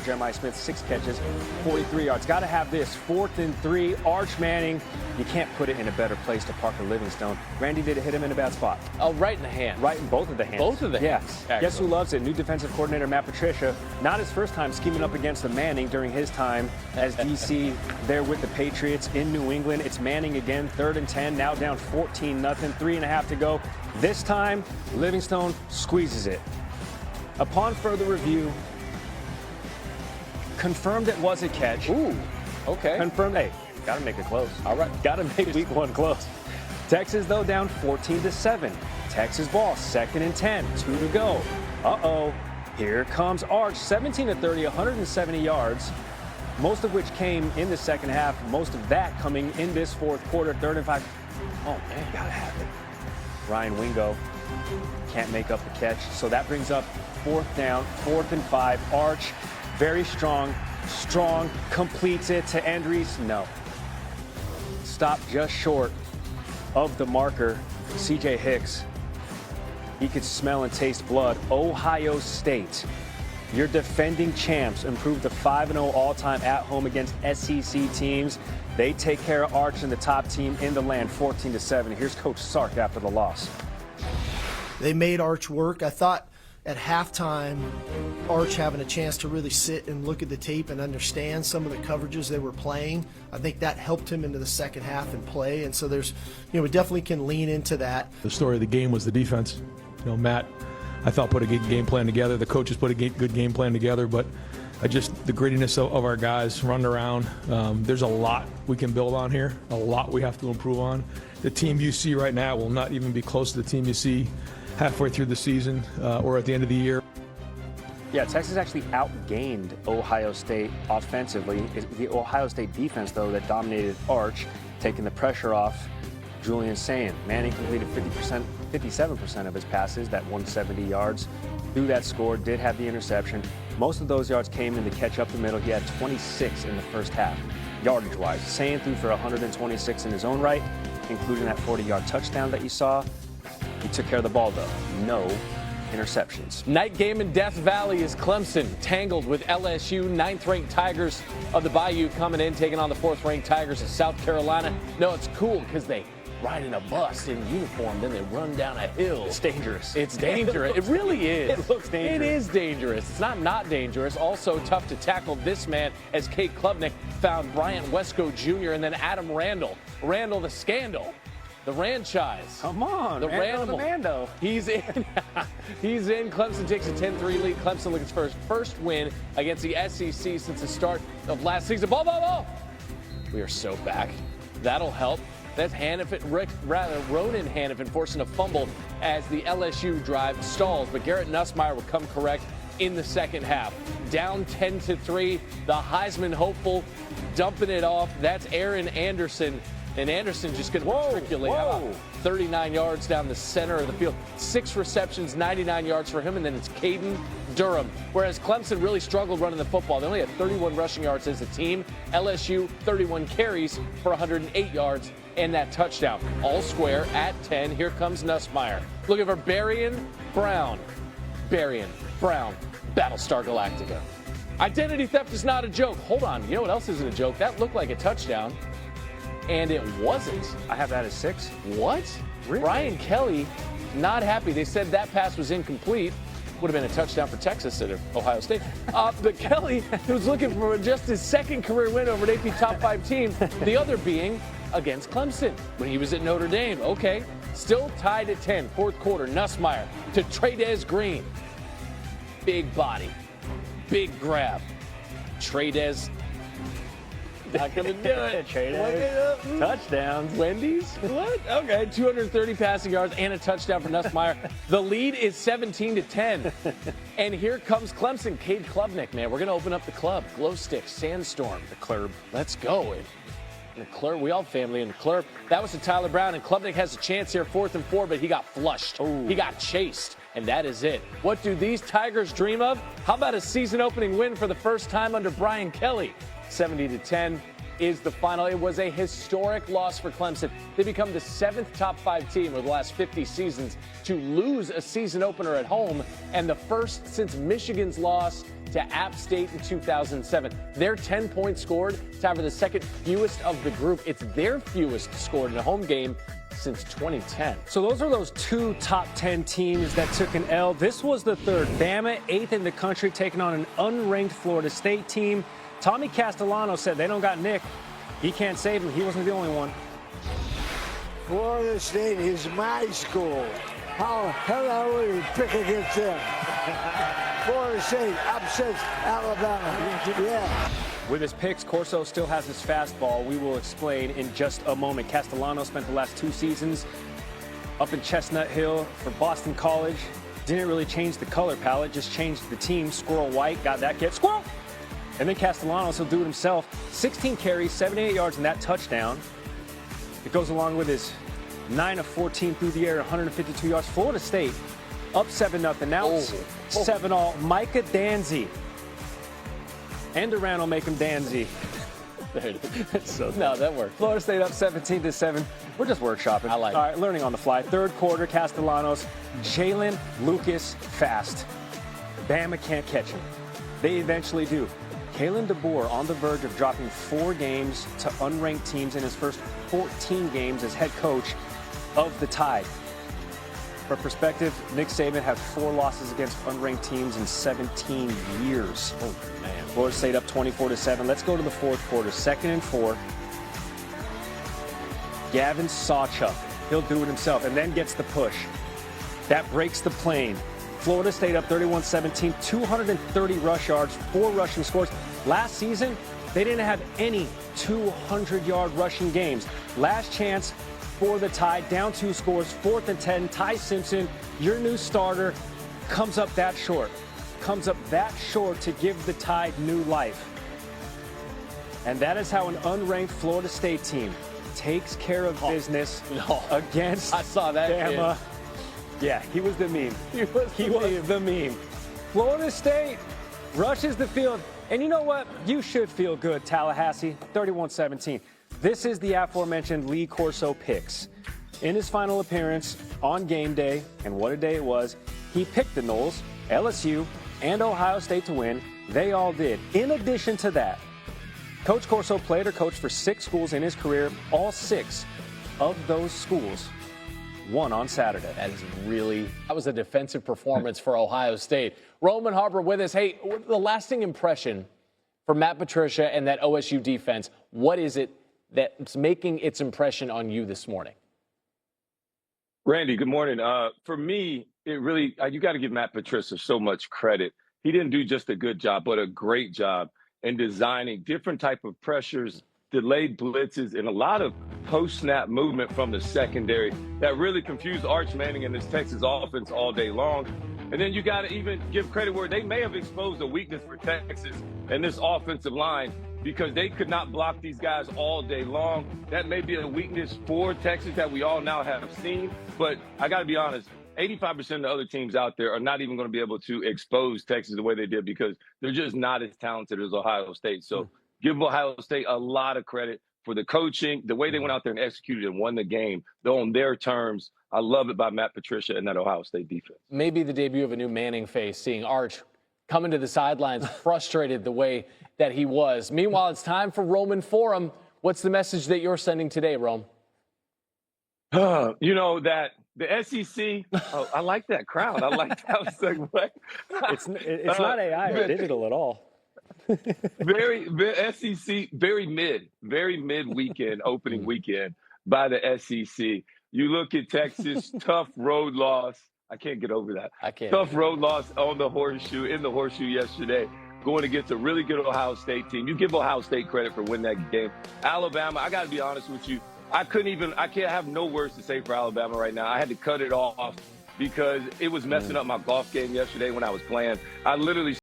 Jeremiah Smith, 6 catches, 43 yards. Got to have this. 4th and 3. Arch Manning. You can't put it in a better place to Parker Livingstone. Randy, did it hit him in a bad spot? Oh, right in the hand. Right in both of the hands. Both of the hands. Yeah. Guess who loves it? New defensive coordinator Matt Patricia. Not his first time scheming up against the Manning during his time as DC there with the Patriots in New England. It's Manning again, 3rd and 10. Now down 14-0. 3.5 to go. This time, Livingstone squeezes it. Upon further review, confirmed it was a catch. Ooh, okay. Confirmed. Hey, got to make it close. All right. Got to make week 1 close. Texas, though, down 14-7. Texas ball, 2nd and 10. 2 to go. Uh-oh. Here comes Arch. 17-30, 170 yards. Most of which came in the second half. Most of that coming in this 4th quarter. 3rd and 5. Oh, man, got to have it. Ryan Wingo can't make up the catch. So that brings up 4th down, 4th and 5. Arch. Very strong, completes it to Andrees. No. Stopped just short of the marker. C.J. Hicks, he could smell and taste blood. Ohio State, your defending champs, improved to 5-0 all-time at home against SEC teams. They take care of Arch and the top team in the land, 14-7. Here's Coach Sark after the loss. They made Arch work. I thought at halftime, Arch having a chance to really sit and look at the tape and understand some of the coverages they were playing, I think that helped him into the second half and play. And so there's, we definitely can lean into that. The story of the game was the defense. Matt, I thought, put a good game plan together. The coaches put a good game plan together, but the grittiness of our guys running around. There's a lot we can build on here, a lot we have to improve on. The team you see right now will not even be close to the team you see halfway through the season or at the end of the year. Yeah, Texas actually outgained Ohio State offensively. It's the Ohio State defense, though, that dominated Arch, taking the pressure off Julian Sayin. Manning completed 57% of his passes, that 170 yards. Through that score, did have the interception. Most of those yards came in to catch up the middle. He had 26 in the first half, yardage-wise. Sayin threw for 126 in his own right, including that 40-yard touchdown that you saw. He took care of the ball, though. No interceptions. Night game in Death Valley is Clemson tangled with LSU. 9th-ranked Tigers of the Bayou coming in, taking on the 4th-ranked Tigers of South Carolina. No, it's cool because they ride in a bus in uniform, then they run down a hill. It's dangerous. It's dangerous. It really is. It looks dangerous. It is dangerous. It's not dangerous. Also tough to tackle this man as Kate Klubnik found Bryant Wesco Jr. and then Adam Randall. Randall the scandal. The franchise. Come on, the Randall the Mando. He's in. He's in. Clemson takes a 10-3 lead. Clemson looking for his first win against the SEC since the start of last season. Ball. We are so back. That'll help. That's Ronan Hannafin forcing a fumble as the LSU drive stalls. But Garrett Nussmeier will come correct in the second half. Down 10-3. The Heisman hopeful dumping it off. That's Aaron Anderson. And Anderson just going to matriculate. How about 39 yards down the center of the field. 6 receptions, 99 yards for him, and then it's Caden Durham. Whereas Clemson really struggled running the football. They only had 31 rushing yards as a team. LSU, 31 carries for 108 yards and that touchdown. All square at 10. Here comes Nussmeier. Looking for Berrien Brown. Battlestar Galactica. Identity theft is not a joke. Hold on. You know what else isn't a joke? That looked like a touchdown. And it wasn't. I have that as 6. What? Really? Brian Kelly, not happy. They said that pass was incomplete. Would have been a touchdown for Texas at Ohio State. But Kelly was looking for just his 2nd career win over an AP top 5 team. The other being against Clemson when he was at Notre Dame. Okay, still tied at 10. 4th quarter, Nussmeier to Trey'Dez Green. Big body, big grab. Trey'Dez. Not going to do it. Touchdowns. Wendy's? What? Okay, 230 passing yards and a touchdown for Nussmeier. The lead is 17-10. And here comes Clemson. Cade Klubnik, man. We're going to open up the club. Glow stick, sandstorm. The club. Let's go. The club. We all family in the club. That was to Tyler Brown, and Klubnik has a chance here, 4th and 4, but he got flushed. Ooh. He got chased. And that is it. What do these Tigers dream of? How about a season-opening win for the first time under Brian Kelly? 70-10 is the final. It was a historic loss for Clemson. They become the 7th top 5 team over the last 50 seasons to lose a season opener at home, and the first since Michigan's loss to App State in 2007. Their 10 points scored tied for the second fewest of the group. It's their fewest scored in a home game since 2010. So those are those two top 10 teams that took an L. This was the third. Bama, 8th in the country, taking on an unranked Florida State team. Tommy Castellano said they don't got Nick. He can't save him. He wasn't the only one. Florida State is my school. How hell I would pick against them? Florida State upsets Alabama. Yeah. With his picks, Corso still has his fastball. We will explain in just a moment. Castellano spent the last 2 seasons up in Chestnut Hill for Boston College. Didn't really change the color palette, just changed the team. Squirrel White got that kid. Squirrel! And then Castellanos, he'll do it himself. 16 carries, 78 yards, and that touchdown. It goes along with his 9 of 14 through the air, 152 yards. Florida State up 7-0. Now it's 7-all. Micah Danzy. And Durant will make him Danzy. There it is. So, no, that worked. Florida State up 17-7. We're just workshopping. I like it. All right, learning on the fly. Third quarter, Castellanos, Jalen Lucas fast. Bama can't catch him. They eventually do. Kalen DeBoer on the verge of dropping 4 games to unranked teams in his first 14 games as head coach of the Tide. For perspective, Nick Saban had 4 losses against unranked teams in 17 years. Oh, man. Florida State up 24-7. Let's go to the fourth quarter. 2nd and 4. Gavin Sawchuk. He'll do it himself and then gets the push. That breaks the plane. Florida State up 31-17, 230 rush yards, 4 rushing scores. Last season, they didn't have any 200-yard rushing games. Last chance for the Tide, down 2 scores, 4th and 10. Ty Simpson, your new starter, comes up that short. Comes up that short to give the Tide new life. And that is how an unranked Florida State team takes care of business against I saw that Bama. kid. Yeah, he was the meme. He was the meme. Florida State rushes the field. And you know what? You should feel good, Tallahassee, 31-17. This is the aforementioned Lee Corso picks. In his final appearance on game day, and what a day it was, he picked the Noles, LSU, and Ohio State to win. They all did. In addition to that, Coach Corso played or coached for 6 schools in his career. All 6 of those schools won on Saturday. That was a defensive performance for Ohio State. Roman Harper with us. Hey, the lasting impression for Matt Patricia and that OSU defense, what is it that's making its impression on you this morning? Randy, good morning. For me, it really, you got to give Matt Patricia so much credit. He didn't do just a good job, but a great job in designing different type of pressures, delayed blitzes, and a lot of post-snap movement from the secondary that really confused Arch Manning and this Texas offense all day long. And then you got to even give credit where they may have exposed a weakness for Texas and this offensive line because they could not block these guys all day long. That may be a weakness for Texas that we all now have seen. But I got to be honest, 85% of the other teams out there are not even going to be able to expose Texas the way they did because they're just not as talented as Ohio State. So give Ohio State a lot of credit for the coaching, the way they went out there and executed and won the game, though on their terms. I love it by Matt Patricia and that Ohio State defense. Maybe the debut of a new Manning face, seeing Arch coming to the sidelines frustrated the way that he was. Meanwhile, it's time for Roman Forum. What's the message that you're sending today, Rome? You know, that the SEC, I like that crowd. I like that segue. It's not AI or digital at all. very SEC, very mid weekend, opening weekend by the SEC. You look at Texas, tough road loss. I can't get over that. I can't. Tough road loss on the horseshoe, in the horseshoe yesterday, going against a really good Ohio State team. You give Ohio State credit for winning that game. Alabama, I got to be honest with you. I can't have no words to say for Alabama right now. I had to cut it off because it was messing up my golf game yesterday when I was playing. I literally